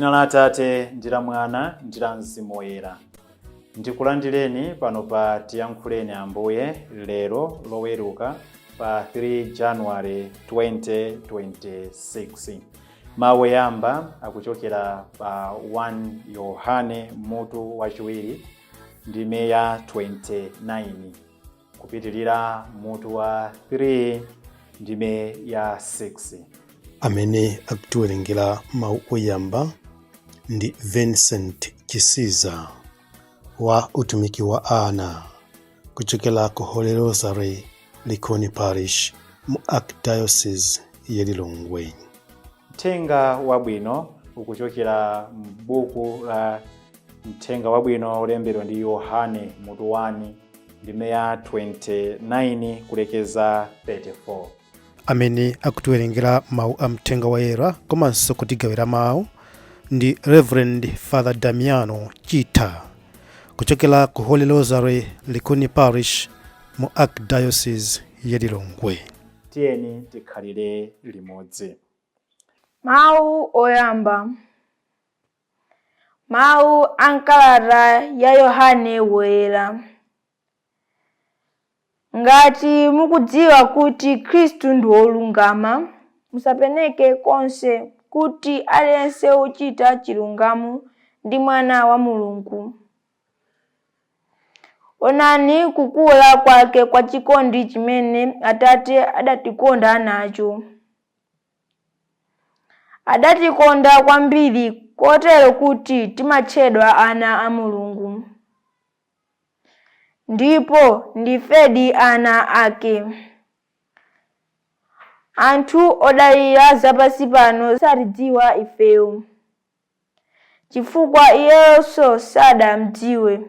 M'dzina la Atate ndi la Mwana ndi la Mzimu Woyera. Ndikulandireni pano pa Tiyankhuleni Ambuye lero loweruka pa 3 January 2026. Mawu oyamba akuchokera pa 1 Yohane mutu wachiwiri ndime ya 29 kupitilira mutu wa 3 ndime ya 6. Amene akutiwerengera mawu oyamba ndi Vincent Chisiza wa utumiki wa ana kuchokera ku Holy Rosary Likoni Parish mu Archdiocese ya Lilongwe. Mthenga wabwino ukuchokera m'buku la Mthenga wabwino olembedwa ndi Yohane mutu 1 ndime ya 29 kulekeza 34. Amene akutiwerengera mawu a mthenga woyera komanso kutigawira mawu ndi Reverend Father Damiano Chita kuchokera ku Holy Rosary Likoni Parish mu Archdiocese ya Lilongwe. Tiyeni tikhalire limodzi. Mawu oyamba. Mawu ankalata ya Yohane woyera. Ngati mukudziwa kuti Khristu ndi wolungama, musapeneke konse kuti aliyense uchita chilungamo ndi mwana wa Mulungu. Onani kukula kwake kwa chikondi chimene Atate adatikonda nacho. Adatikonda kwambiri kotero kuti timatchedwa ana a Mulungu. Ndipo ndifedi ana ake. Anthu odalira zapansi pano satidziwa ifeyo, chifukwa iyeyonso sadamdziwe.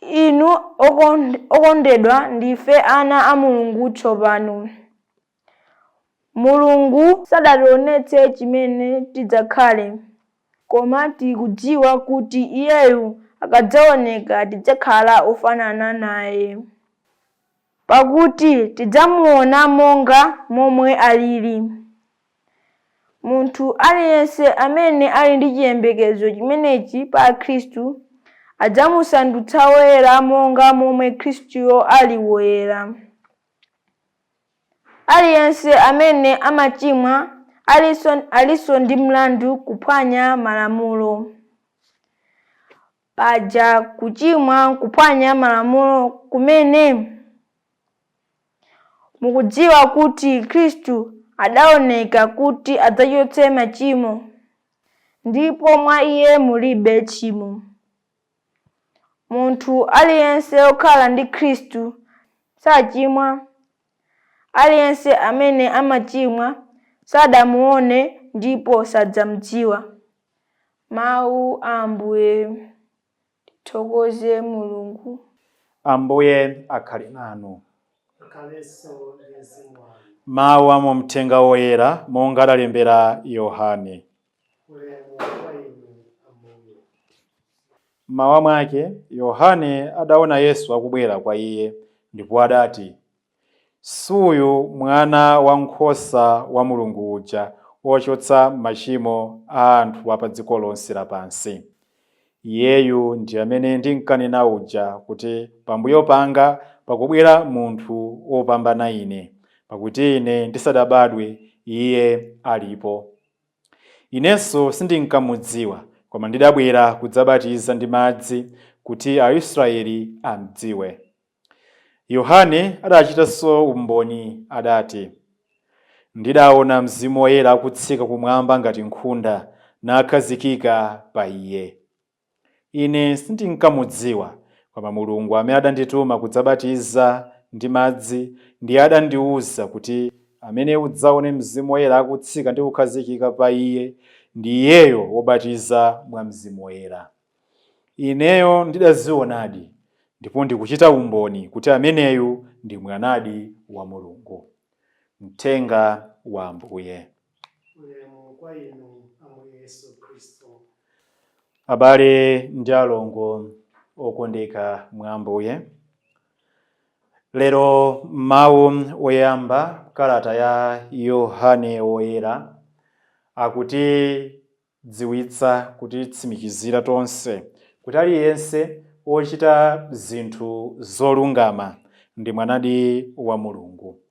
Inu okondedwa ndife ana a Mulungu tsopano. Mulungu sadationetse chimene tidzakhale, koma tikudziwa kuti iyeyu akadzaoneka tidzakhala ofanana naye, pakuti tidzamuona monga momwe alili. Munthu aliyense amene ali ndi chiyembekezo chimenechi pa Khristu adzamusandutsa woyera monga momwe Khristuyo ali woyera. Aliyense amene amachimwa alinso ndi mlandu kuphwanya malamulo. Paja kuchimwa kuphwanya malamulo kumene mukudziwa kuti Khristu adaoneka kuti adzachotse machimo, ndipo mwa iye mulibe tchimo. Munthu aliyense okhala ndi Khristu sachimwa. Aliyense amene amachimwa sadamuone ndipo sadzamudziwa. Mawu a Ambuye. Tithokoze Mulungu. Ambuye akhale nanu. Mawu a mu mthenga woyera monga adalembera Yohane. Mmawa mwake Yohane adaona Yesu akubwera kwa iye ndipo adati, "Suyu mwana wankhosa wa Mulungu uja wochotsa machimo a anthu a pa dziko lonse lapansi. Iyeyu ndi amene ndinkanena uja kuti pambuyo panga pakubwera munthu wopambana ine, pakuti ine ndisadabadwe iye alipo. Inenso sindinkamudziwa, koma ndidabwera kudzabatiza ndi madzi kuti Aisraeli amdziwe." Yohane adachitanso umboni adati, "Ndidaona Mzimu Woyera akutsika kumwamba ngati nkhunda nakhazikika pa iye. Ine sindinkamudziwa, koma Mulungu amene adandituma kudzabatiza ndi madzi ndiye adandiwuza kuti amene udzaone Mzimu Woyera akutsika ndi kukhazikika pa iye ndi iyeyo wobatiza mwa Mzimu Woyera. Ineyo ndidazionadi ndipo ndikuchita umboni kuti ameneyu ndi mwanadi wa Mulungu." Mthenga wa Ambuye. Abale ndi alongo okondeka mwa Ambuye, lero mawu oyamba kalata ya Yohane woyera akutidziwitsa, kutitsimikizira tonse kuti aliyense ochita zinthu zolungama ndi mwanadi wa Mulungu,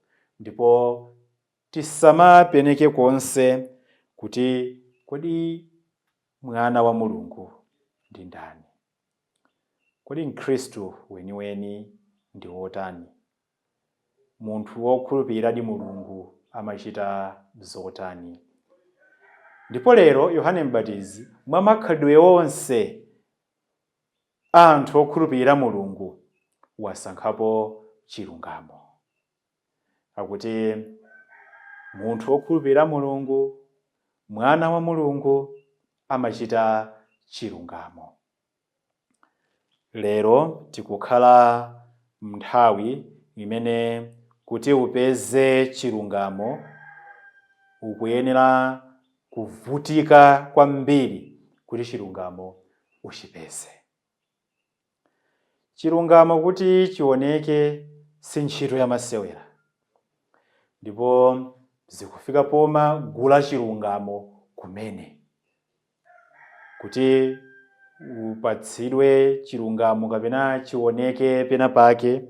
ndipo tisamapeneke konse kuti kodi mwana wa Mulungu ndi ndani, kodi Mkhristu weniweni ndi wotani, munthu wokhulupirira Mulungu amachita zotani. Ndipo lero Yohane M'batizi mwa makhalidwe onse anthu okhulupirira Mulungu wasankhapo chilungamo. Akuti munthu wokhulupirira Mulungu, mwana wa Mulungu amachita chilungamo. Lero tikukhala mnthawi imene kuti upeze chilungamo ukuyenera kuvutika kwambiri kuti chilungamo uchipeze. Chilungamo kuti chioneke si ntchito ya masewera, ndipo zikufika poma gula chilungamo kumene kuti upatsidwe chilungamo kapena chioneke pena pake,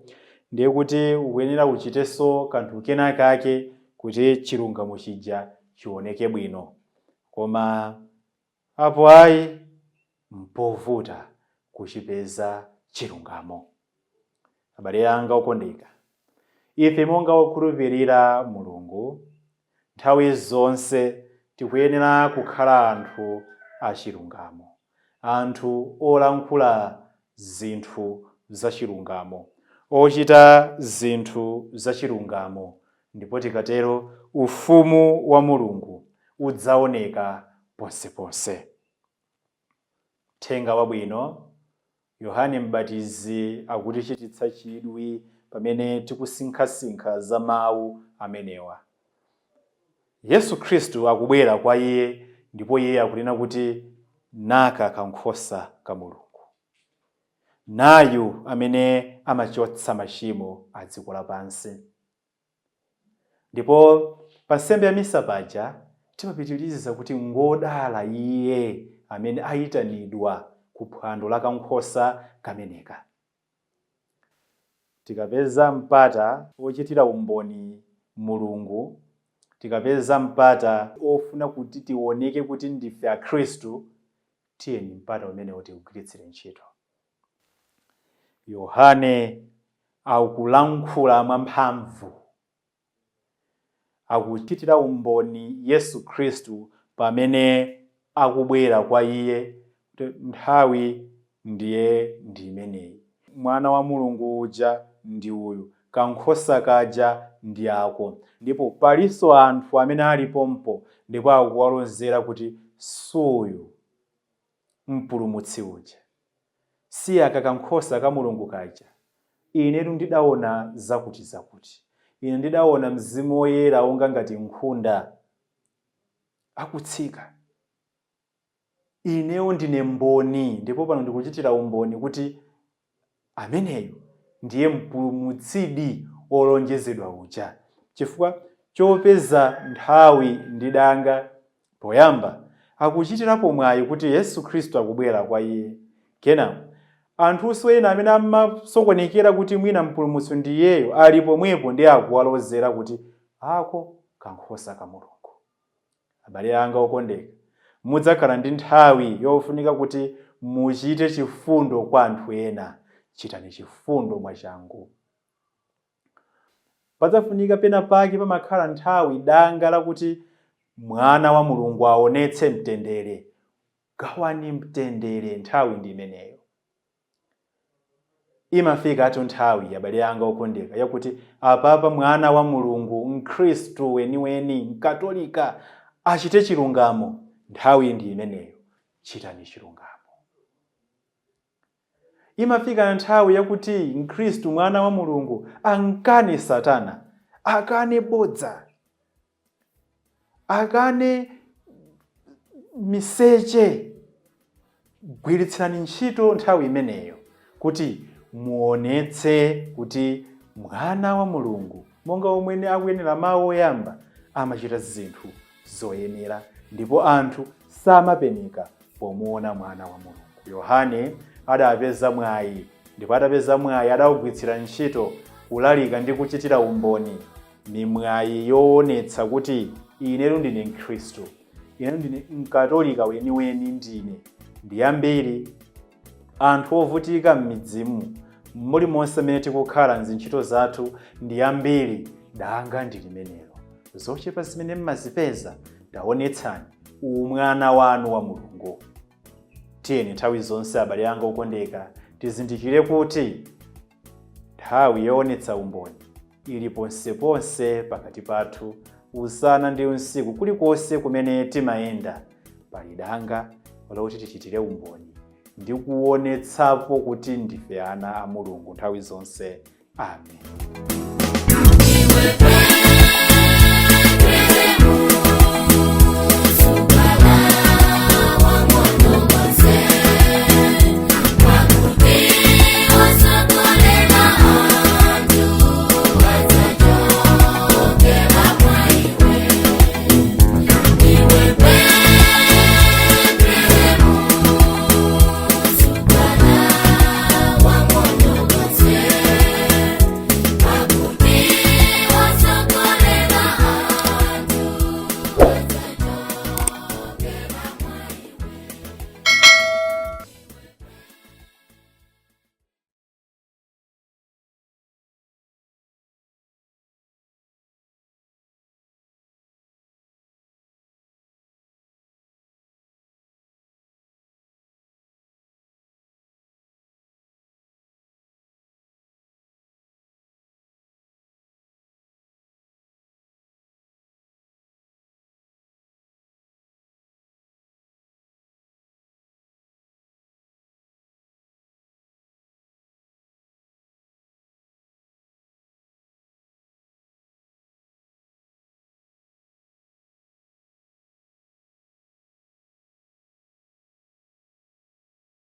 ndiye kuti ukuyenera uchiteso kanthu kena kake kuti chilungamo chija chioneke bwino. Koma apo ayi mpovuta kuchipeza chilungamo. Abale anga okondeka, ife monga okhulupirira Mulungu nthawi zonse tikuyenera kukhala anthu achilungamo, anthu olankhula zinthu zachilungamo, ochita zinthu zachilungamo, ndipo tikatero ufumu wa Mulungu udzaoneka ponseponse. Uthenga wabwino Yohane M'batizi akutichititsa chidwi pamene tikusinkhasinkha za mawu amenewa. Yesu Khristu akubwera kwa iye, ndipo iye akunena kuti naka kankhosa ka Mulungu, nayu amene amachotsa machimo a dziko lapansi. Ndipo pa nsembe ya misa paja timapitiriza kuti ngodala iye amene ayitanidwa ku phwando la kankhosa kameneka. Tikapeza mpata ochitira umboni Mulungu, tikapeza mpata ofuna kuti tioneke kuti ndife a Khristu, tiyeni mpata umene tiugwiritsire ntchito. Yohane akulankhula mwamphamvu, akuchitira umboni Yesu Khristu pamene akubwera kwa iye, nthawi ndiye ndi imeneyi. Mwana wa Mulungu uja ndi uyu, kankhosa kaja ndi ako. Ndipo palinso anthu amene alipompo, ndipo akuwalonzera kuti suyu mpulumutsi uja, si aka kankhosa ka Mulungu kaja. Inetu ndidaona zakuti zakuti, ine ndidaona Mzimu Woyera wonga ngati nkhunda akutsika. Ineyo ndine mboni, ndipo pano ndikuchitira umboni kuti ameneyo ndiye mpulumutsidi olonjezedwa uja. Chifukwa chopeza nthawi ndi danga, poyamba akuchitirapo mwayi kuti Yesu Khristu akubwera kwa iye. Kenako anthu ena amene amasokonekera kuti mwina mpulumutsi ndiyeyo ali pomwepo, ndi akuwalozera kuti ako kankhosa ka Mulungu. Abale anga okondeka, mudzakhala ndi nthawi yofunika kuti muchite chifundo kwa anthu ena. Chitani chifundo mwachangu. Padzafunika pena pake pamakhala nthawi danga lakuti mwana wa Mulungu aonetse mtendere. Gawani mtendere, nthawi ndi imeneyo. Imafika atu nthawi, abale anga okondeka, yakuti apapa mwana wa Mulungu, Mkhristu weniweni, Mkatolika, achite chilungamo. Nthawi ndi imeneyo. Chitani chilungamo. Imafika nthawi yakuti Mkhristu mwana wa Mulungu ankane Satana, akane bodza, akane miseche. Gwiritsirani ntchito nthawi imeneyo kuti muonetse kuti mwana wa Mulungu, monga omwe akuyenera mawu oyamba, amachita zinthu zoyenera ndipo anthu samapeneka pomuona mwana wa Mulungu. Yohane adapeza mwayi, ndipo atapeza mwayi adawugwiritsira ntchito kulalika ndi kuchitira umboni. Ni mwayi yoonetsa kuti inetu ndine Mkhristu, inetu ndine Mkatolika weniweni, ndine ndi ambiri anthu ovutika m'midzimu mulimonse mmene tikukhala m'zintchito zathu, ndi ambiri danga ndi limenelo. Zochepa zimene mmazipeza ndaonetsani umwana wanu wa Mulungu. Tiyeni nthawi zonse abale anga okondeka tizindikire kuti nthawi yoonetsa umboni ili ponseponse pakati pathu, usana ndi usiku, kulikonse kumene timayenda pali danga loti tichitire umboni ndi kuonetsapo kuti ndife ana a Mulungu nthawi zonse. Amen.